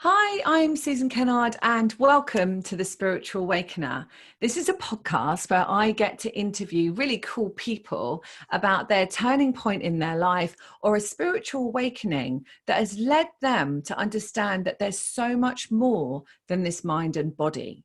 Hi, I'm Susan Kennard and welcome to The Spiritual Awakener. This is a podcast where I get to interview really cool people about their turning point in their life or a spiritual awakening that has led them to understand that there's so much more than this mind and body.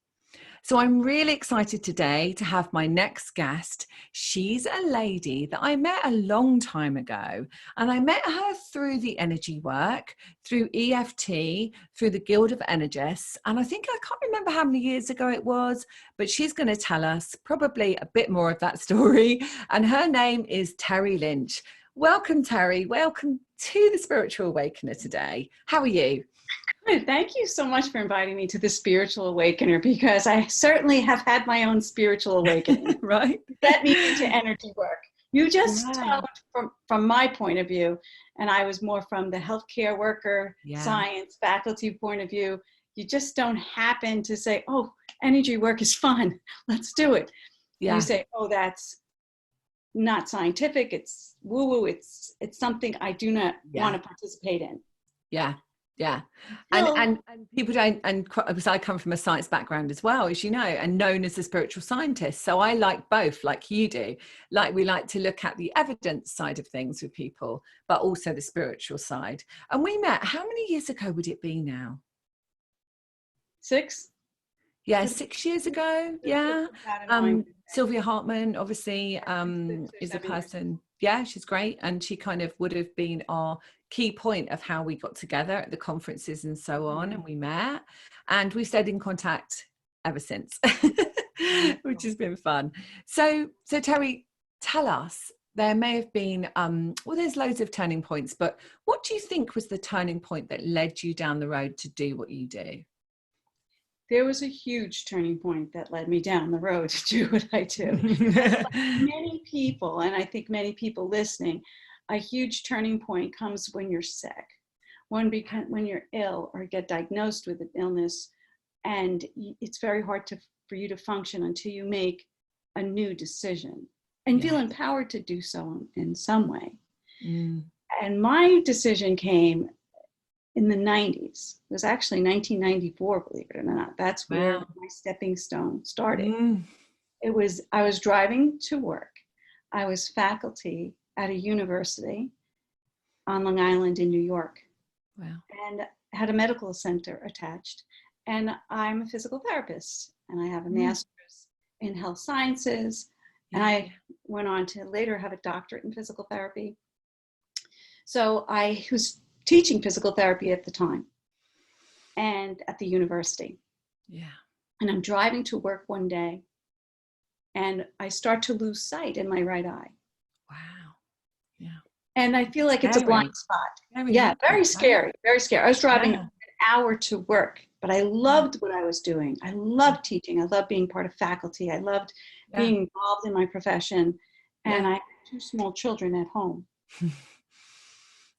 So I'm really excited today to have my next guest. She's a lady that I met a long time ago, and I met her through the energy work, through EFT, through the Guild of Energists. And I can't remember how many years ago it was, but she's going to tell us probably a bit more of that story. And her name is Terry Lynch. Welcome, Terry. Welcome to the Spiritual Awakener today. How are you? Good. Thank you so much for inviting me to the Spiritual Awakener, because I certainly have had my own spiritual awakening. Right. That me into energy work. You just told from my point of view, and I was more from the healthcare worker, science, faculty point of view. You just don't happen to say, oh, energy work is fun. Let's do it. Yeah. You say, oh, that's not scientific. It's woo-woo. It's something I do not want to participate in. Yeah. Yeah. And people don't, and because I come from a science background as well, as you know, and known as a spiritual scientist. So I like both, like you do. Like we like to look at the evidence side of things with people, but also the spiritual side. And we met, how many years ago would it be now? 6? Yeah, 6 years ago. Yeah. Sylvia Hartman, obviously, is a person. Yeah, she's great. And she kind of would have been our key point of how we got together at the conferences and so on. And we met and we've stayed in contact ever since, which has been fun. So Terry, tell us, there may have been, well, there's loads of turning points, but what do you think was the turning point that led you down the road to do what you do? There was a huge turning point that led me down the road to do what I do. Like many people, and I think many people listening, a huge turning point comes when you're sick, when you're ill or get diagnosed with an illness, and it's very hard for you to function until you make a new decision and feel empowered to do so in some way. And my decision came in the 90s. It was actually 1994, believe it or not. That's where my stepping stone started. I was driving to work. I was faculty at a university on Long Island in New York. Wow. And had a medical center attached. And I'm a physical therapist, and I have a master's in health sciences. And I went on to later have a doctorate in physical therapy. So I was teaching physical therapy at the time and at the university. Yeah. And I'm driving to work one day and I start to lose sight in my right eye. Wow. Yeah. And I feel like it's a blind spot. Very scary, very scary. I was driving an hour to work, but I loved what I was doing. I loved teaching. I loved being part of faculty. I loved being involved in my profession. And I had 2 small children at home.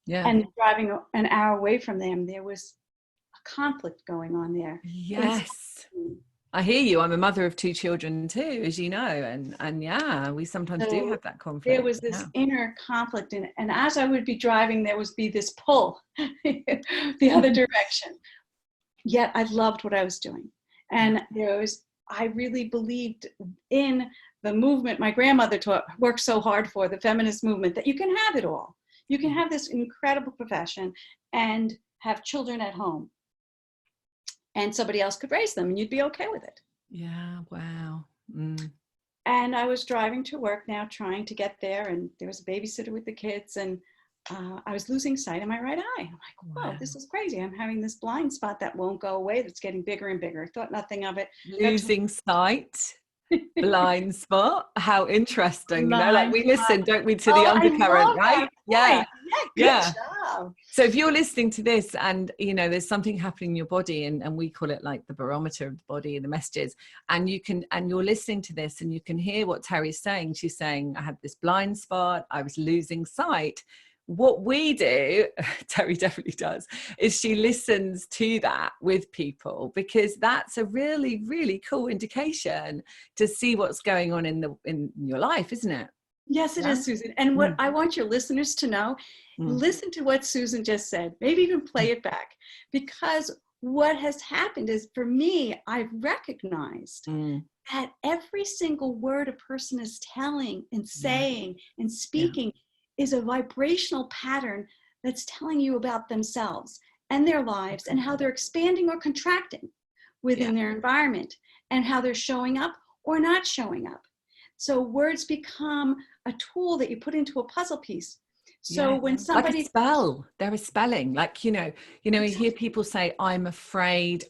And driving an hour away from them, there was a conflict going on there. Yes. I hear you. I'm a mother of 2 children too, as you know. And yeah, we sometimes do have that conflict. There was this inner conflict. And as I would be driving, there would be this pull the other direction. Yet I loved what I was doing. And I really believed in the movement my grandmother worked so hard for, the feminist movement, that you can have it all. You can have this incredible profession and have children at home, and somebody else could raise them and you'd be okay with it. Yeah, wow. And I was driving to work now, trying to get there, and there was a babysitter with the kids, and I was losing sight in my right eye. I'm like, whoa, this is crazy. I'm having this blind spot that won't go away, that's getting bigger and bigger. I thought nothing of it. Losing sight. Blind spot. How interesting. You know, like we listen, don't we, to the undercurrent, right? Yeah. Job. So if you're listening to this and you know there's something happening in your body, and we call it like the barometer of the body and the messages, and you're listening to this and you can hear what Terry's saying. She's saying, I had this blind spot, I was losing sight. What we do, Terry definitely does, is she listens to that with people, because that's a really, really cool indication to see what's going on in your life, isn't it? Yes, it is, Susan. And what I want your listeners to know, listen to what Susan just said, maybe even play it back, because what has happened is, for me, I've recognized that every single word a person is telling and saying and speaking is a vibrational pattern that's telling you about themselves and their lives and how they're expanding or contracting within their environment and how they're showing up or not showing up. So words become a tool that you put into a puzzle piece. So when somebody, like a spell, there is spelling, like, you hear people say, I'm afraid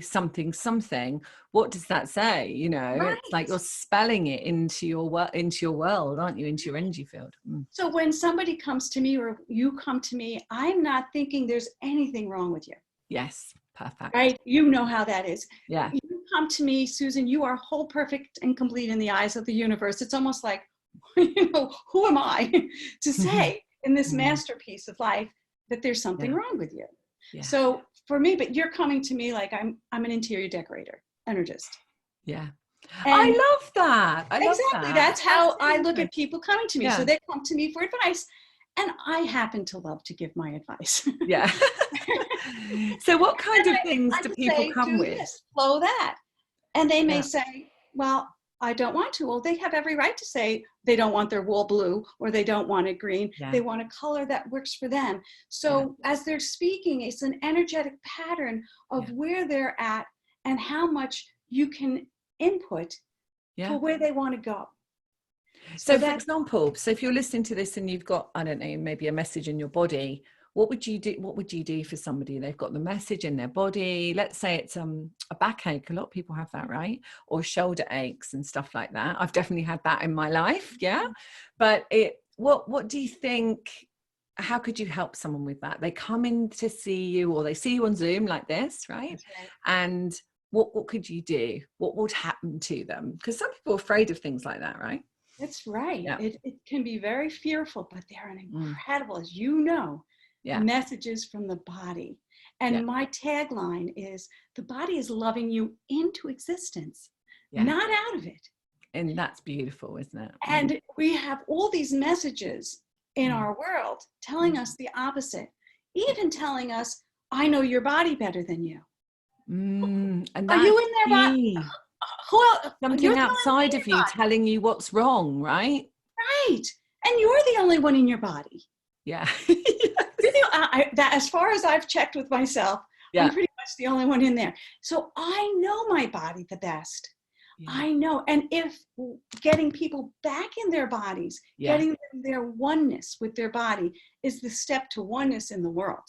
something. What does that say? It's like you're spelling it into your world, aren't you? Into your energy field. So when somebody comes to me or you come to me, I'm not thinking there's anything wrong with you. Yes. Perfect. Right? You know how that is. Yeah. You come to me, Susan, you are whole, perfect, and complete in the eyes of the universe. It's almost like, who am I to say in this masterpiece of life that there's something wrong with you? Yeah. So for me, but you're coming to me like I'm an interior decorator, energist. Yeah. And I love that. Exactly. That's how I look at people coming to me. Yeah. So they come to me for advice. And I happen to love to give my advice. Yeah. So what kind of things do people come with? This, flow that. And they may say, well, I don't want to. Well, they have every right to say they don't want their wall blue or they don't want it green. Yeah. They want a color that works for them. So as they're speaking, it's an energetic pattern of where they're at and how much you can input for where they want to go. So for example, if you're listening to this and you've got, I don't know, maybe a message in your body, what would you do? What would you do for somebody? They've got the message in their body. Let's say it's a backache. A lot of people have that, right? Or shoulder aches and stuff like that. I've definitely had that in my life. Yeah. But what do you think? How could you help someone with that? They come in to see you, or they see you on Zoom like this, right? And what could you do? What would happen to them? Because some people are afraid of things like that, right? That's right. Yeah. It can be very fearful, but they're an incredible, as you know, messages from the body. And my tagline is, the body is loving you into existence, not out of it. And that's beautiful, isn't it? And we have all these messages in our world telling us the opposite, even telling us, I know your body better than you. And are you in their body? Something outside of you telling you what's wrong, right? Right. And you're the only one in your body. Yeah. That, as far as I've checked with myself, I'm pretty much the only one in there. So I know my body the best. Yeah. I know. And if getting people back in their bodies, getting them their oneness with their body is the step to oneness in the world.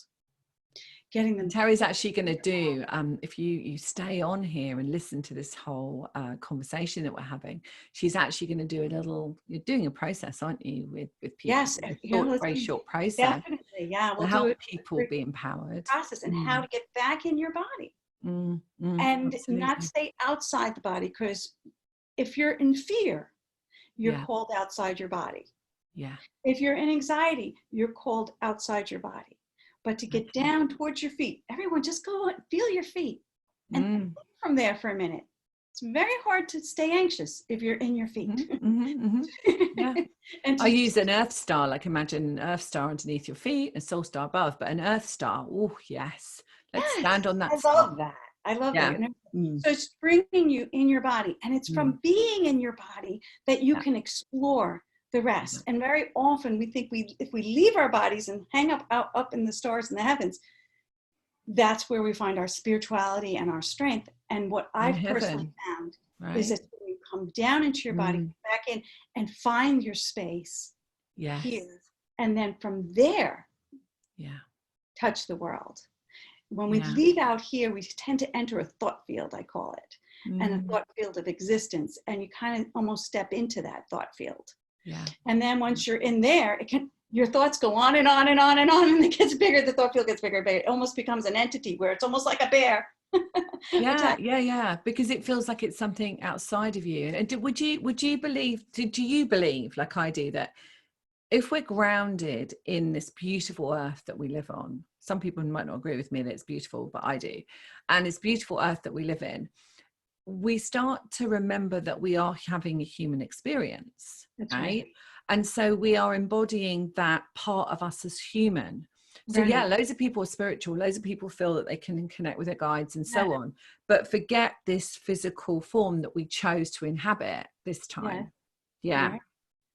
Getting them. Terry's actually going to do, if you stay on here and listen to this whole conversation that we're having, she's actually going to do you're doing a process, aren't you, with people? Yes. Very short process. Definitely, yeah. We'll help people be empowered. Process and how to get back in your body. And absolutely. Not stay outside the body, because if you're in fear, you're called outside your body. Yeah. If you're in anxiety, you're called outside your body. But to get down towards your feet, everyone just go and feel your feet and think from there for a minute. It's very hard to stay anxious if you're in your feet. Yeah. And I use an earth star, like imagine an earth star underneath your feet, a soul star above, but an earth star. Oh, yes. Let's stand on that. I love that. I love that. So it's bringing you in your body, and it's from being in your body that you can explore the rest. And very often we think if we leave our bodies and hang up in the stars in the heavens, that's where we find our spirituality and our strength. And what I've personally found is that when you come down into your body, back in and find your space here, and then from there, touch the world. When we leave out here, we tend to enter a thought field, I call it, and a thought field of existence. And you kind of almost step into that thought field. Yeah. And then once you're in there, your thoughts go on and on and on and on, and it gets bigger. The thought field gets bigger and bigger. It almost becomes an entity where it's almost like a bear. Because it feels like it's something outside of you. And do you believe, like I do, that if we're grounded in this beautiful earth that we live on, some people might not agree with me that it's beautiful, but I do, and it's beautiful earth that we live in, we start to remember that we are having a human experience. That's right. And so we are embodying that part of us as human. So yeah, loads of people are spiritual, loads of people feel that they can connect with their guides and so on, but forget this physical form that we chose to inhabit this time. Yeah.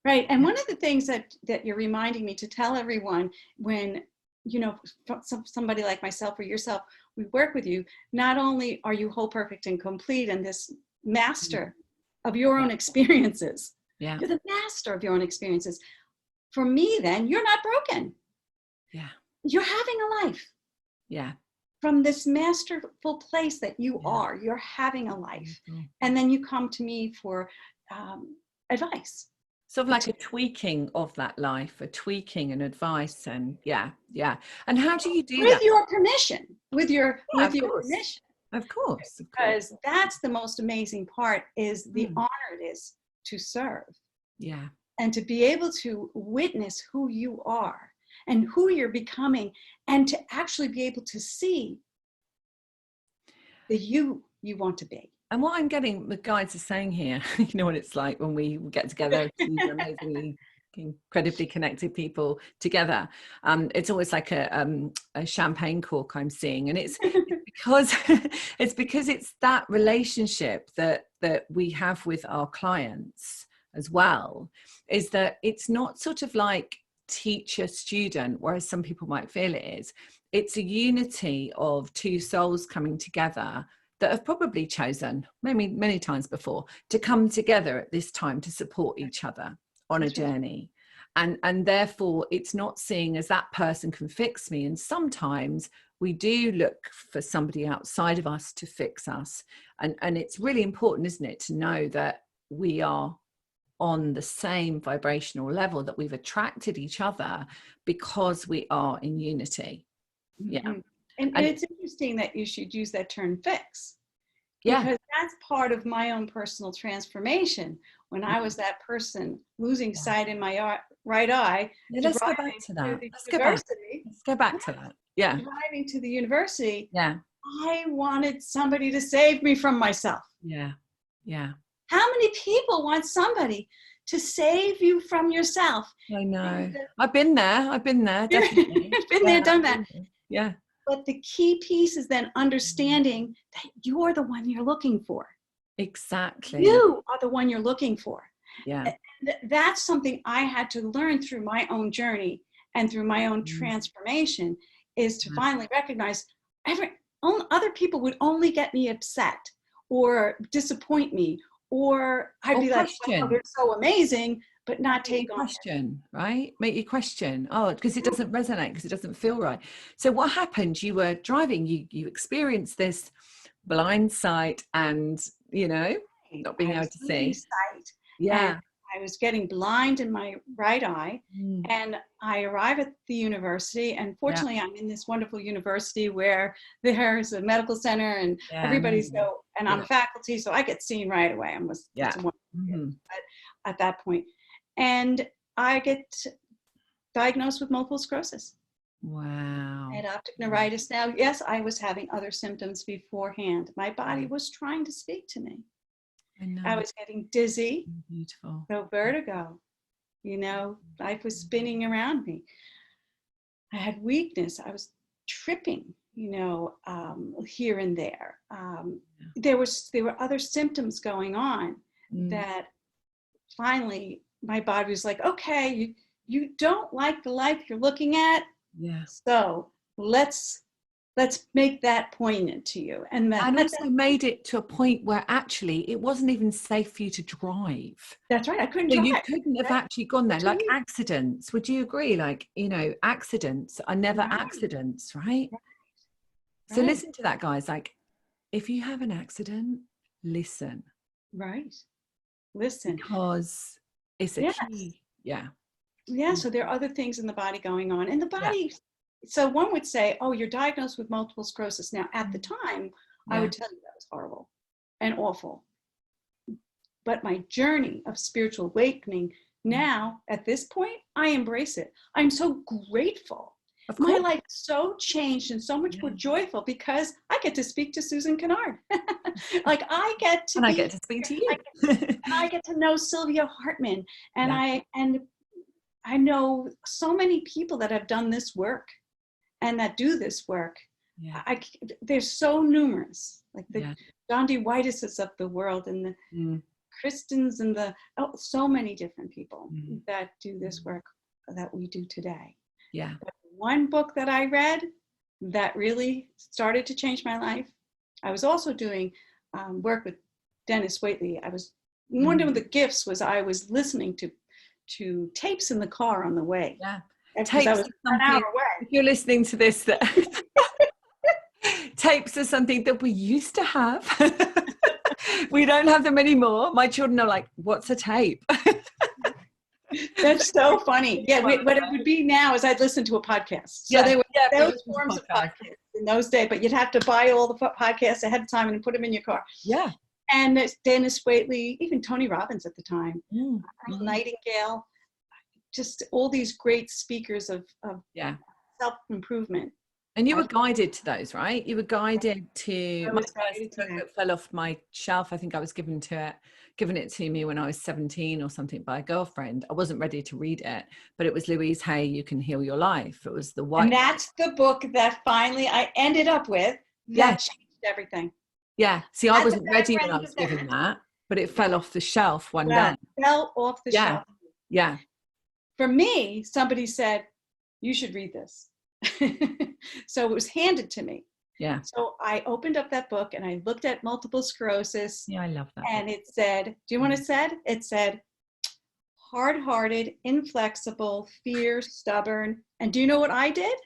Right. And one of the things that you're reminding me to tell everyone when, you know, somebody like myself or yourself, we work with you, not only are you whole, perfect, and complete and this master of your own experiences. Yeah. You're the master of your own experiences. For me, then, you're not broken. Yeah. You're having a life. Yeah. From this masterful place that you are, you're having a life. And then you come to me for advice. Sort of like a tweaking of that life, a tweaking and advice, and yeah. And how do you do that? With your permission, with your permission. Of course. Because that's the most amazing part, is the honor it is to serve. Yeah. And to be able to witness who you are and who you're becoming, and to actually be able to see the you want to be. And what I'm getting, the guides are saying here, you know what it's like when we get together, these amazingly, incredibly connected people together. It's always like a champagne cork I'm seeing, and it's because it's that relationship that we have with our clients as well. Is that it's not sort of like teacher student, whereas some people might feel it is. It's a unity of two souls coming together that have probably chosen, maybe many times before, to come together at this time to support each other on a journey. And therefore, it's not seeing as that person can fix me. And sometimes we do look for somebody outside of us to fix us. And it's really important, isn't it, to know that we are on the same vibrational level, that we've attracted each other because we are in unity. Yeah. Mm-hmm. And it's interesting that you should use that term fix. Yeah. Because that's part of my own personal transformation. When I was that person losing sight in my right eye. Let's go back to that. Let's go back to that. Yeah. Driving to the university. Yeah. I wanted somebody to save me from myself. Yeah. Yeah. How many people want somebody to save you from yourself? I know. I've been there. Definitely. Been there, done that. Yeah. But the key piece is then understanding that you're the one you're looking for. Exactly. You are the one you're looking for. Yeah. That's something I had to learn through my own journey and through my own transformation, is to finally recognize other people would only get me upset or disappoint me, or I'd be like, wow, they're so amazing, but not take on question, right? Make you question. Oh, because it doesn't resonate, because it doesn't feel right. So what happened? You were driving, you experienced this blind sight, and not being able to see. Sight. Yeah. And I was getting blind in my right eye, and I arrive at the university, and fortunately I'm in this wonderful university where there's a medical center and everybody's and I'm faculty, so I get seen right away. At that point. And I get diagnosed with multiple sclerosis. Wow. I had optic neuritis. Now, yes, I was having other symptoms beforehand. My body was trying to speak to me. I was getting dizzy. Beautiful. So vertigo. Life was spinning around me. I had weakness. I was tripping, here and there. There were other symptoms going on that finally my body was like, okay, you don't like the life you're looking at. Yes. So let's make that poignant to you. And also made it to a point where actually it wasn't even safe for you to drive. That's right. I couldn't drive. You couldn't have actually gone there. Like accidents. Would you agree? Like, accidents are never accidents, right? So listen to that, guys. Like, if you have an accident, listen. Right. Listen. Because it's a key. Yeah. Yeah. So there are other things in the body going on. And the body, so one would say, oh, you're diagnosed with multiple sclerosis. Now, at the time, I would tell you that was horrible and awful. But my journey of spiritual awakening now, at this point, I embrace it. I'm so grateful. My life so changed and so much more joyful because I get to speak to Susan Kennard. I get to speak to you. I get to know Sylvia Hartman, and I know so many people that have done this work, and that do this work. Yeah. They're so numerous, like the Yeah. John D. Whitises of the world, and the Kristens, and so many different people that do this work that we do today. Yeah. But one book that I read that really started to change my life. I was also doing work with Dennis Waitley. One of the gifts was I was listening to tapes in the car on the way. Yeah. Tapes, I was an hour away. If you're listening to this, that tapes are something that we used to have. We don't have them anymore. My children are like, what's a tape? That's so funny. Yeah, what it would be now is I'd listen to a podcast. So there were those forms of podcasts in those days, but you'd have to buy all the podcasts ahead of time and put them in your car. Yeah. And there's Dennis Waitley, even Tony Robbins at the time, Nightingale, just all these great speakers of self-improvement. And you were guided to those, right? You were guided to. My first book that fell off my shelf, I think I was given it to me when I was 17 or something by a girlfriend. I wasn't ready to read it, but it was Louise Hay, You Can Heal Your Life. It was the white. And that's the book that finally I ended up with that changed everything. Yeah. See, I wasn't ready when I was given that, but it fell off the shelf one day. It fell off the shelf. Yeah. For me, somebody said, you should read this. So it was handed to me. Yeah. So I opened up that book and I looked at multiple sclerosis. Yeah, I love that. And it said, do you know what it said? It said, hard-hearted, inflexible, fierce, stubborn. And do you know what I did?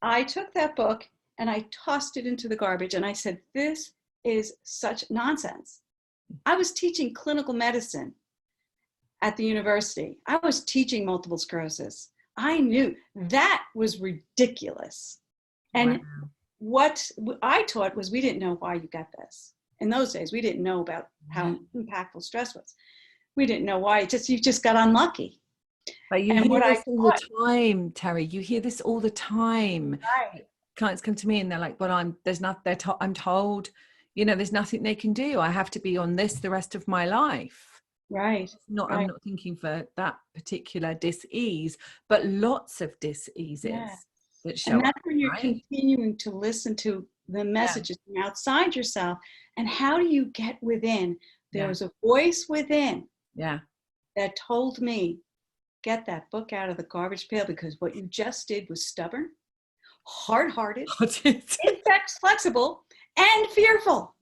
I took that book and I tossed it into the garbage and I said, this is such nonsense. I was teaching clinical medicine at the university. I was teaching multiple sclerosis. I knew that was ridiculous. And what I taught was we didn't know why you got this. In those days, we didn't know about how impactful stress was. We didn't know why. You just got unlucky. But you hear this all the time, Terry. You hear this all the time. Right. Clients come to me and they're like, "But I'm told, there's nothing they can do. I have to be on this the rest of my life." Right. I'm not thinking for that particular dis-ease, but lots of dis-eases that show up. And that's when you're continuing to listen to the messages from outside yourself. And how do you get within? There was a voice within that told me, get that book out of the garbage pail, because what you just did was stubborn, hard-hearted, flexible, and fearful.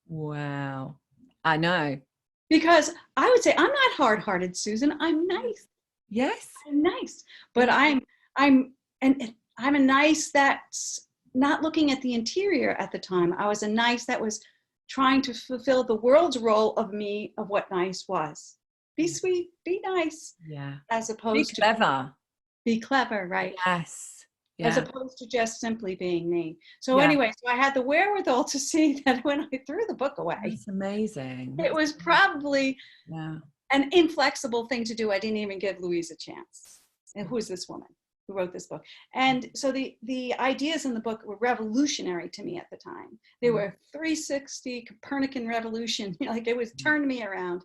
Wow. I know. Because I would say I'm not hard-hearted, Susan. I'm nice. Yes. I'm nice. But I'm a nice that's not looking at the interior at the time. I was a nice that was trying to fulfill the world's role of me, of what nice was. Be sweet, be nice. Yeah. As opposed to be clever. Be clever, right? Yes. Yeah. As opposed to just simply being me. So anyway, so I had the wherewithal to see that when I threw the book away. It's amazing. It was probably an inflexible thing to do. I didn't even give Louise a chance. And who is this woman who wrote this book? And so the ideas in the book were revolutionary to me at the time. They were 360 Copernican revolution. It was turned me around.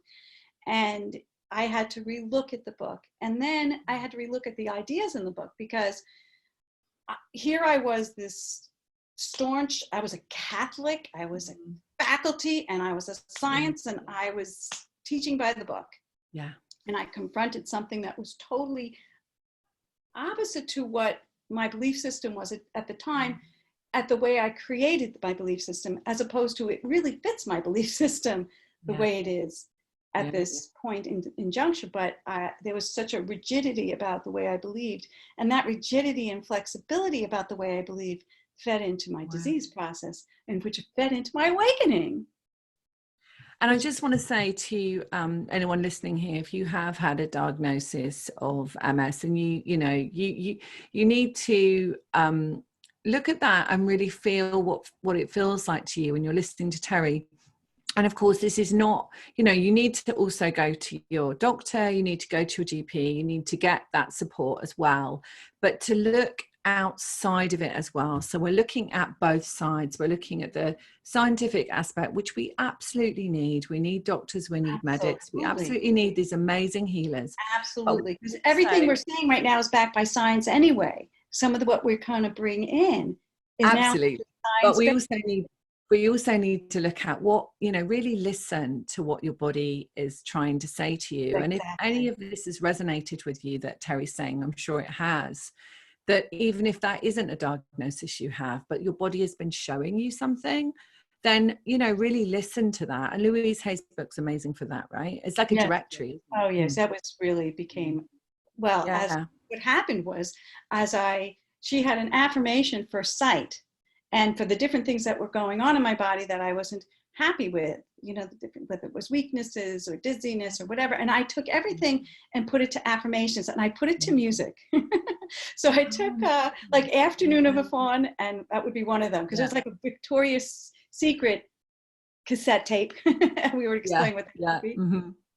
And I had to relook at the book. And then I had to relook at the ideas in the book, because here I was, this staunch, I was a Catholic, I was a faculty, and I was a science, and I was teaching by the book. Yeah. And I confronted something that was totally opposite to what my belief system was at the time, at the way I created my belief system, as opposed to it really fits my belief system the way it is at this point in juncture. But there was such a rigidity about the way I believed, and that rigidity and flexibility about the way I believed fed into my disease process, and which fed into my awakening. And I just want to say to anyone listening here, if you have had a diagnosis of MS, and you need to look at that and really feel what it feels like to you when you're listening to Terry. And of course, this is not, you need to also go to your doctor, you need to go to your GP, you need to get that support as well, but to look outside of it as well. So we're looking at both sides. We're looking at the scientific aspect, which we absolutely need. We need doctors, we need medics, we absolutely need these amazing healers. Absolutely. Because everything we're saying right now is backed by science anyway. some of what we're kind of bring in is absolutely. now But we also need to look at what, really listen to what your body is trying to say to you. Exactly. And if any of this has resonated with you that Terry's saying, I'm sure it has, that even if that isn't a diagnosis you have, but your body has been showing you something, then, really listen to that. And Louise Hay's book's amazing for that, right? It's like a directory. Oh, yes. That was really became, well, Yeah. as what happened was, she had an affirmation for sight and for the different things that were going on in my body that I wasn't happy with, whether it was weaknesses or dizziness or whatever. And I took everything and put it to affirmations, and I put it to music. So I took like Afternoon of a Fawn, and that would be one of them, because it was like a Victoria's Secret cassette tape. We were explaining what that would be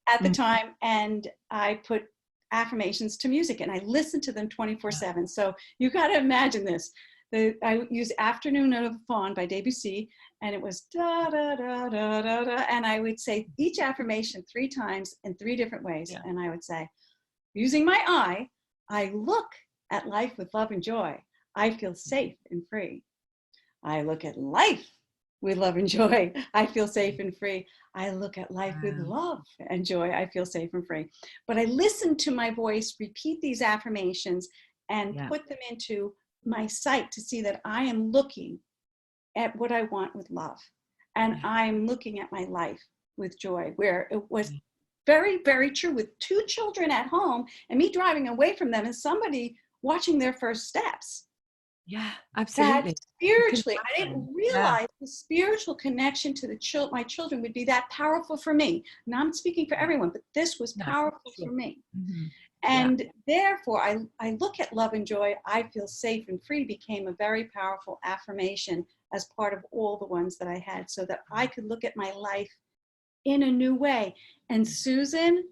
at the time. And I put affirmations to music, and I listened to them 24/7. So you got to imagine this. I used Afternoon of a Fawn by Debussy, and it was da da da da da da, and I would say each affirmation 3 times in 3 different ways. And I would say, using my eye, I look at life with love and joy. I feel safe and free. I look at life with love and joy. I feel safe and free. I look at life with love and joy. I feel safe and free. But I listen to my voice, repeat these affirmations, and put them into my sight to see that I am looking at what I want with love. And I'm looking at my life with joy, where it was very, very true with 2 children at home and me driving away from them and somebody watching their first steps. Yeah, absolutely. That spiritually, I didn't realize the spiritual connection to my children would be that powerful for me. Now I'm speaking for everyone, but this was powerful for me. And therefore, I look at love and joy, I feel safe and free, became a very powerful affirmation as part of all the ones that I had, so that I could look at my life in a new way. And Susan,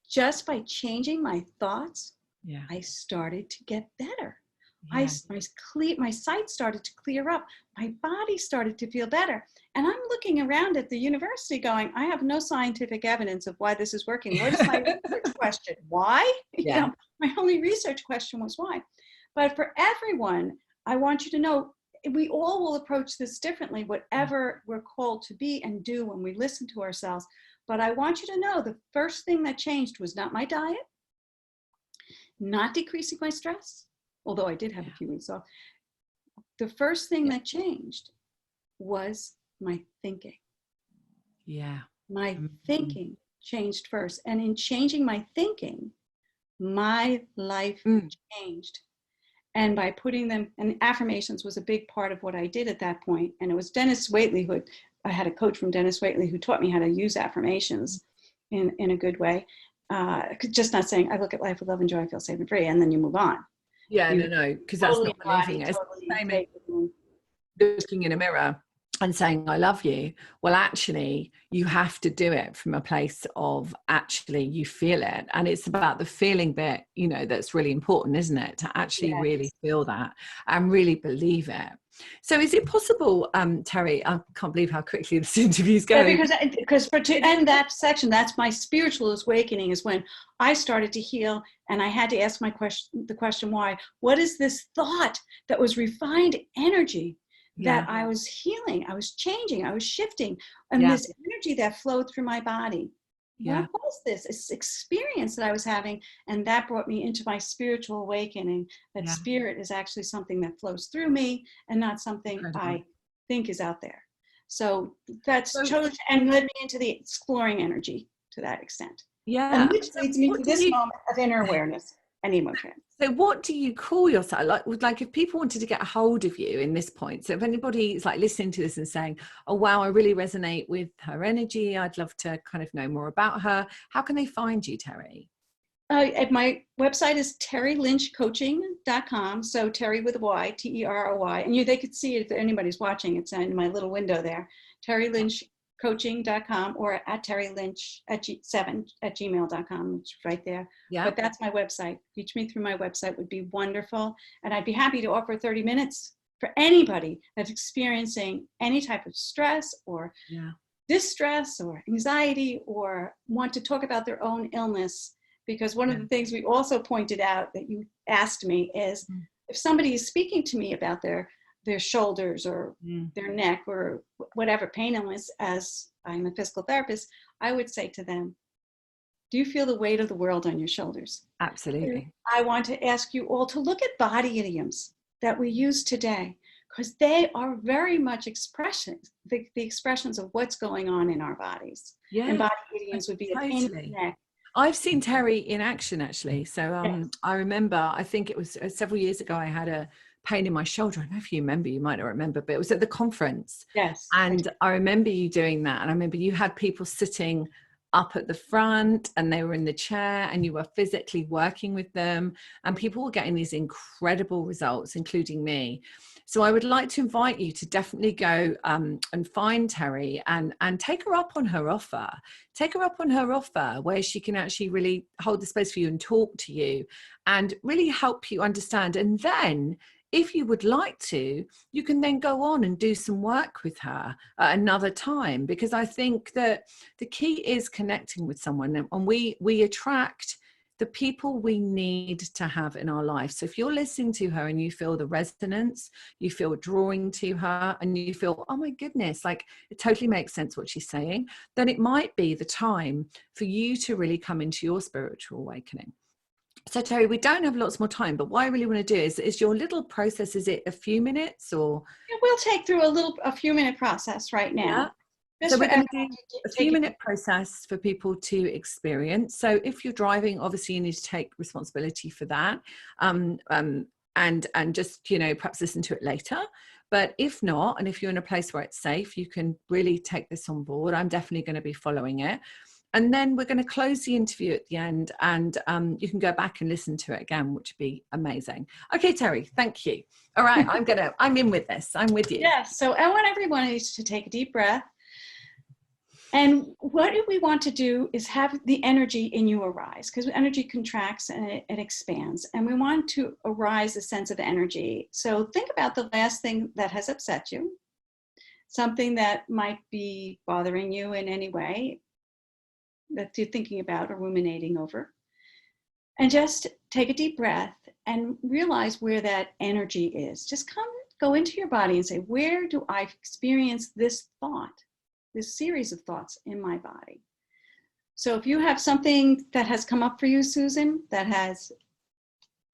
just by changing my thoughts, I started to get better. My sight started to clear up. My body started to feel better. And I'm looking around at the university going, I have no scientific evidence of why this is working. What is my research question? Why? My only research question was why. But for everyone, I want you to know, we all will approach this differently, whatever we're called to be and do when we listen to ourselves. But I want you to know the first thing that changed was not my diet, not decreasing my stress, although I did have a few weeks off. The first thing that changed was my thinking. My thinking changed first. And in changing my thinking, my life changed. And by putting them, and affirmations was a big part of what I did at that point. And it was Dennis Waitley I had a coach from Dennis Waitley who taught me how to use affirmations in a good way. Just not saying, I look at life with love and joy, I feel safe and free, and then you move on. No, because that's not believing it. It's the same as looking in a mirror and saying, I love you. Well, actually, you have to do it from a place of actually you feel it. And it's about the feeling bit, that's really important, isn't it? To actually really feel that and really believe it. So is it possible, Terry, I can't believe how quickly this interview's going. Because to end that section, that's my spiritual awakening, is when I started to heal, and I had to ask the question, why? What is this thought that was refined energy that I was healing? I was changing, I was shifting, and this energy that flowed through my body. What was this experience that I was having? And that brought me into my spiritual awakening, that spirit is actually something that flows through me and not something I think is out there. So that's and led me into the exploring energy to that extent. And which leads me to this moment of inner awareness and emotion. So what do you call yourself? Like if people wanted to get a hold of you in this point, so if anybody is like listening to this and saying, oh, wow, I really resonate with her energy, I'd love to kind of know more about her, how can they find you, Terry? My website is terrylynchcoaching.com. So Terry with a Y, Terroy. And they could see it if anybody's watching. It's in my little window there. terrylynchcoaching.com or at terrylynch7@gmail.com. It's right there. But that's my website. Reach me through my website would be wonderful. And I'd be happy to offer 30 minutes for anybody that's experiencing any type of stress or distress or anxiety or want to talk about their own illness. Because one of the things we also pointed out that you asked me is if somebody is speaking to me about their shoulders or their neck or whatever pain illness, as I'm a physical therapist, I would say to them, do you feel the weight of the world on your shoulders? Absolutely. I want to ask you all to look at body idioms that we use today, because they are very much expressions, the expressions of what's going on in our bodies. Yeah. And body idioms would be a pain in the neck. I've seen Terry in action, actually. So Yes. I remember, I think it was several years ago, I had a pain in my shoulder. I don't know if you remember, you might not remember, but it was at the conference. Yes. And I remember you doing that. And I remember you had people sitting up at the front and they were in the chair and you were physically working with them, and people were getting these incredible results, including me. So I would like to invite you to definitely go and find Terry and take her up on her offer. Take her up on her offer where she can actually really hold the space for you and talk to you and really help you understand. And then if you would like to, you can then go on and do some work with her at another time, because I think that the key is connecting with someone, and we attract the people we need to have in our life. So if you're listening to her and you feel the resonance, you feel drawing to her, and you feel, oh my goodness, like it totally makes sense what she's saying, then it might be the time for you to really come into your spiritual awakening. So Terry, we don't have lots more time, but what I really want to do is your little process, is it a few minutes or? Yeah, we'll take through a few minute process right now. Yeah. So we're going to do a few minute process for people to experience. So if you're driving, obviously you need to take responsibility for that. And just, you know, perhaps listen to it later. But if not, and if you're in a place where it's safe, you can really take this on board. I'm definitely going to be following it. And then we're going to close the interview at the end, and you can go back and listen to it again, which would be amazing. Okay, Terry, thank you. All right, I'm in with this. I'm with you. Yes. So I want everyone to take a deep breath. And what we want to do is have the energy in you arise, because energy contracts and it expands. And we want to arise a sense of energy. So think about the last thing that has upset you, something that might be bothering you in any way that you're thinking about or ruminating over. And just take a deep breath and realize where that energy is. Just go into your body and say, where do I experience this thought, this series of thoughts in my body? So if you have something that has come up for you, Susan, that has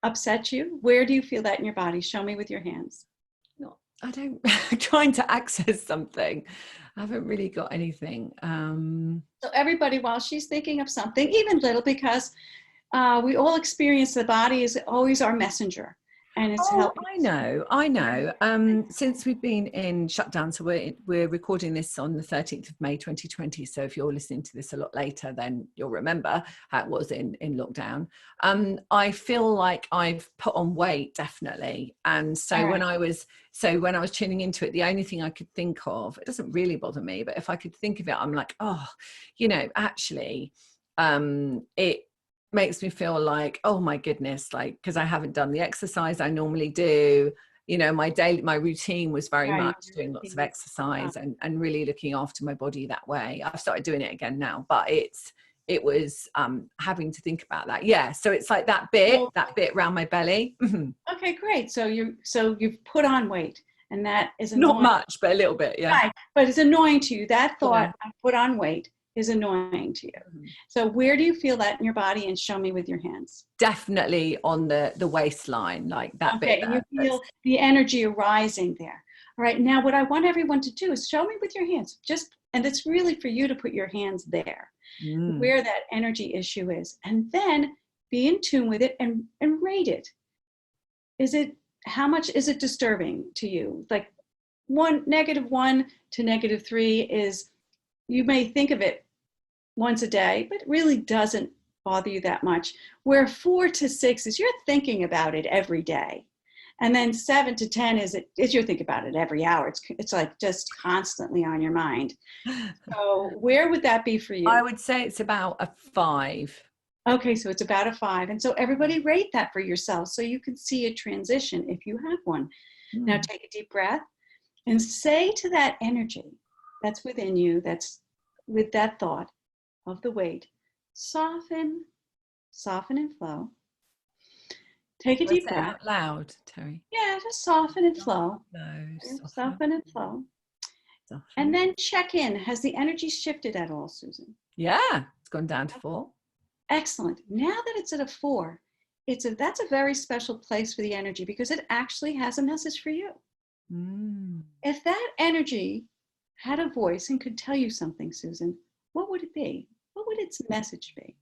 upset you, where do you feel that in your body? Show me with your hands. No, I don't. Trying to access something. I haven't really got anything. So everybody, while she's thinking of something, even little, because we all experience the body is always our messenger. And it's helping. I know. Since we've been in shutdown, so we're recording this on the 13th of May 2020. So if you're listening to this a lot later, then you'll remember how it was in lockdown. I feel like I've put on weight, definitely. And so when I was tuning into it, the only thing I could think of, it doesn't really bother me, but if I could think of it, I'm like, oh, you know, actually, it makes me feel like, oh my goodness, like, because I haven't done the exercise I normally do. You know, my routine was very much doing lots of exercise and really looking after my body that way. I've started doing it again now, but it was having to think about that. Yeah, so it's like that bit around my belly. Okay, great. So you've put on weight, and that is annoying. Not much, but a little bit, yeah. Right, but it's annoying to you. That thought, I put on weight, is annoying to you. So where do you feel that in your body? And show me with your hands. Definitely on the waistline, like that bit. Okay, and you feel the energy arising there. All right, now what I want everyone to do is show me with your hands. And it's really for you to put your hands there, where that energy issue is. And then be in tune with it and rate it. How much is it disturbing to you? Like -1 to -3 is, you may think of it once a day, but it really doesn't bother you that much. Where 4 to 6 is you're thinking about it every day. And then 7 to 10 is you're thinking about it every hour. It's like just constantly on your mind. So where would that be for you? I would say it's about a 5. Okay, so it's about a 5. And so everybody rate that for yourself so you can see a transition if you have one. Now take a deep breath and say to that energy that's within you, that's with that thought of the weight, soften and flow. Take a Can I deep say it breath. out loud, Terry? Yeah, just soften and flow. Flow, Soften and flow. soften. And then check in. Has the energy shifted at all, Susan? Yeah, it's gone down to 4. Excellent. Now that it's at a 4, that's a very special place for the energy because it actually has a message for you. If that energy had a voice and could tell you something, Susan, what would it be? What would its message be?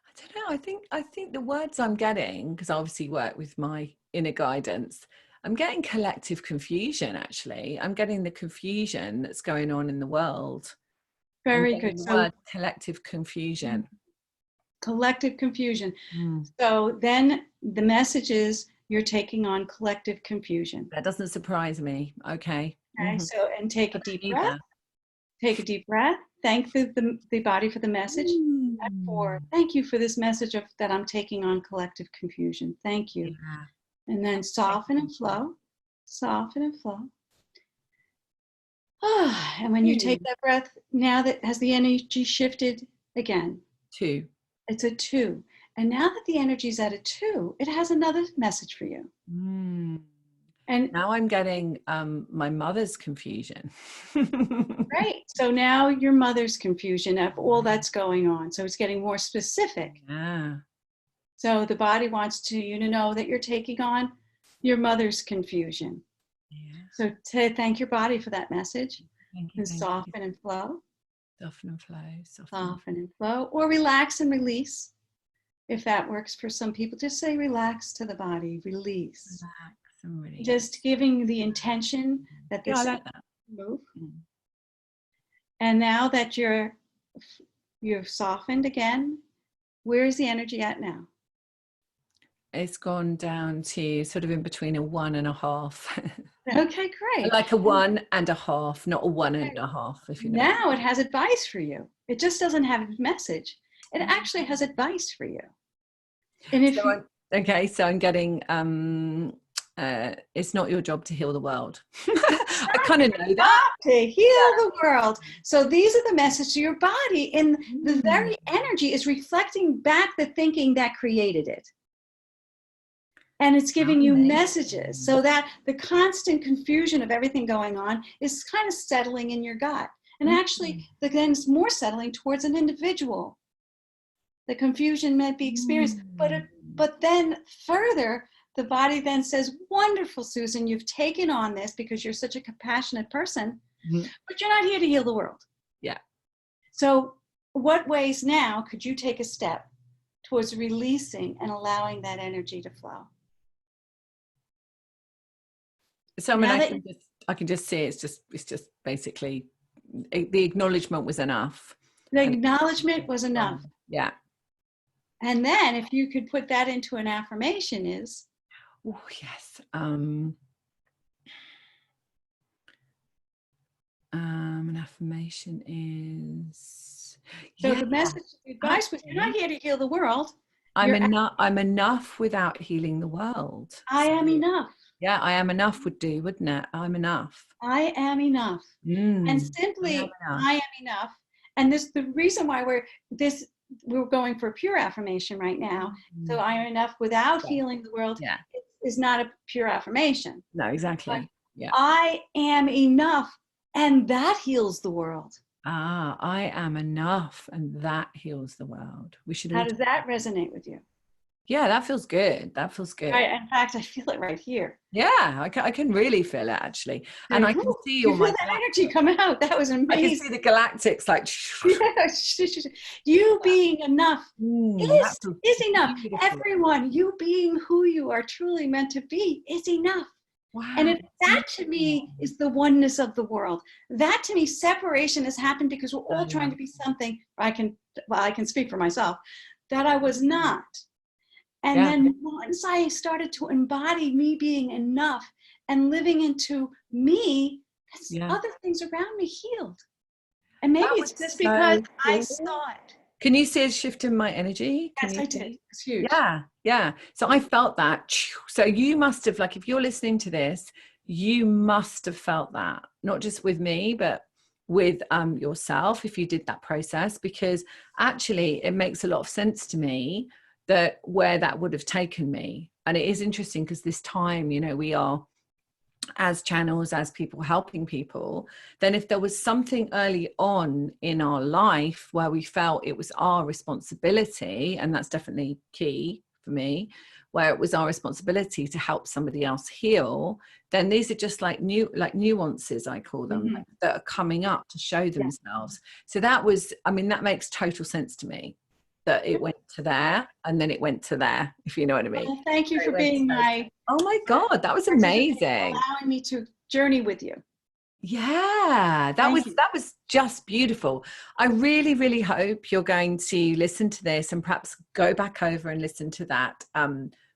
I don't know. I think the words I'm getting, because I obviously work with my inner guidance, I'm getting collective confusion, actually. I'm getting the confusion that's going on in the world. Very good. The word collective confusion. Collective confusion. So then the message is you're taking on collective confusion. That doesn't surprise me. Okay. Okay. So, and take a deep breath. Take a deep breath. Thank the body for the message. At 4, thank you for this message that I'm taking on collective confusion. Thank you. Yeah. And then soften and flow. Soften and flow. And when you take that breath, now that has the energy shifted again? 2. It's a 2. And now that the energy is at a 2, it has another message for you. And now I'm getting my mother's confusion. Right. So now your mother's confusion of all that's going on. So it's getting more specific. Yeah. So the body wants you to know that you're taking on your mother's confusion. Yeah. So to thank your body for that message. Soften and flow. Soften and flow. Soften and flow. Or relax and release. If that works for some people, just say relax to the body. Release. Relax and release. Just giving the intention that this I like that. move. And now that you've softened again, where is the energy at now? It's gone down to sort of in between a 1.5. Okay, great. Like a 1.5, not a 1.5. If you know. Now it has advice for you. It just doesn't have a message. It actually has advice for you. And if so I'm getting it's not your job to heal the world. I kind of know that. To heal the world. So these are the messages to your body, and the very energy is reflecting back the thinking that created it. And it's giving you messages so that the constant confusion of everything going on is kind of settling in your gut. And actually, then it's more settling towards an individual. The confusion might be experienced, but then further, the body then says, wonderful, Susan, you've taken on this because you're such a compassionate person, but you're not here to heal the world. Yeah. So what ways now could you take a step towards releasing and allowing that energy to flow? So I mean, I can just see it's just basically the acknowledgement was enough. The acknowledgement was enough. Yeah. And then if you could put that into an affirmation is? Oh, yes. An affirmation is. So the message, the advice was, you're not here to heal the world. I'm enough without healing the world. I am enough. Yeah, I am enough would do, wouldn't it? I'm enough. I am enough. And simply, I am enough. And this, the reason why we're going for a pure affirmation right now. So I am enough without healing the world is not a pure affirmation. No, exactly. But yeah. I am enough, and that heals the world. I am enough, and that heals the world. We should. How does that resonate with you? Yeah, that feels good. That feels good. In fact, I feel it right here. Yeah, I can really feel it actually, and I can see all my that energy come out. That was amazing. I can see the galactics like. You being enough is enough. Beautiful. Everyone, you being who you are truly meant to be is enough. Wow. And if that to me is the oneness of the world. That to me, separation has happened because we're all trying to be something. I can speak for myself that I was not. And then once I started to embody me being enough and living into me, other things around me healed. And maybe it's just because I saw it. Can you see a shift in my energy? Yes, I did. It's huge. Yeah. So I felt that. So you must have, like, if you're listening to this, you must have felt that, not just with me, but with yourself if you did that process, because actually it makes a lot of sense to me that where that would have taken me. And it is interesting because this time, you know, we are as channels, as people helping people, then if there was something early on in our life where we felt it was our responsibility, and that's definitely key for me, where it was our responsibility to help somebody else heal, then these are just like nuances, I call them, that are coming up to show themselves. So that was, I mean, that makes total sense to me, that it went to there and then it went to there, if you know what I mean. Well, thank you for being my, oh my God, that was amazing. allowing me to journey with you. Yeah, that was just beautiful. I really, really hope you're going to listen to this and perhaps go back over and listen to that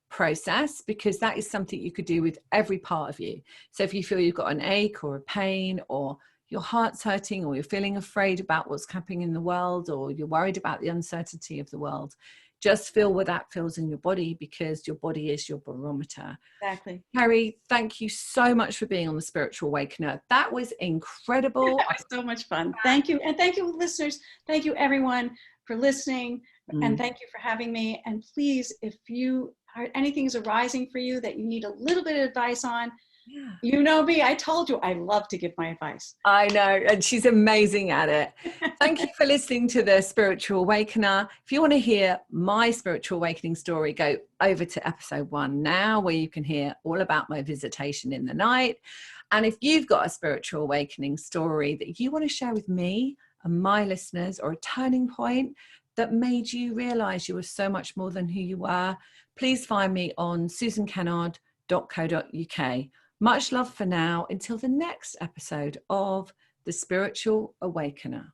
process, because that is something you could do with every part of you. So if you feel you've got an ache or a pain, or your heart's hurting, or you're feeling afraid about what's happening in the world, or you're worried about the uncertainty of the world, just feel what that feels in your body, because your body is your barometer. Exactly. Terry, thank you so much for being on the Spiritual Awakener. That was incredible. That was so much fun. Thank you. And thank you, listeners. Thank you, everyone, for listening. And thank you for having me. And please, if anything's arising for you that you need a little bit of advice on, you know me, I told you I love to give my advice. I know, and she's amazing at it. Thank you for listening to the Spiritual Awakener. If you want to hear my spiritual awakening story, go over to episode 1 now, where you can hear all about my visitation in the night. And if you've got a spiritual awakening story that you want to share with me and my listeners, or a turning point that made you realize you were so much more than who you were, please find me on susankennard.co.uk. Much love for now, until the next episode of The Spiritual Awakener.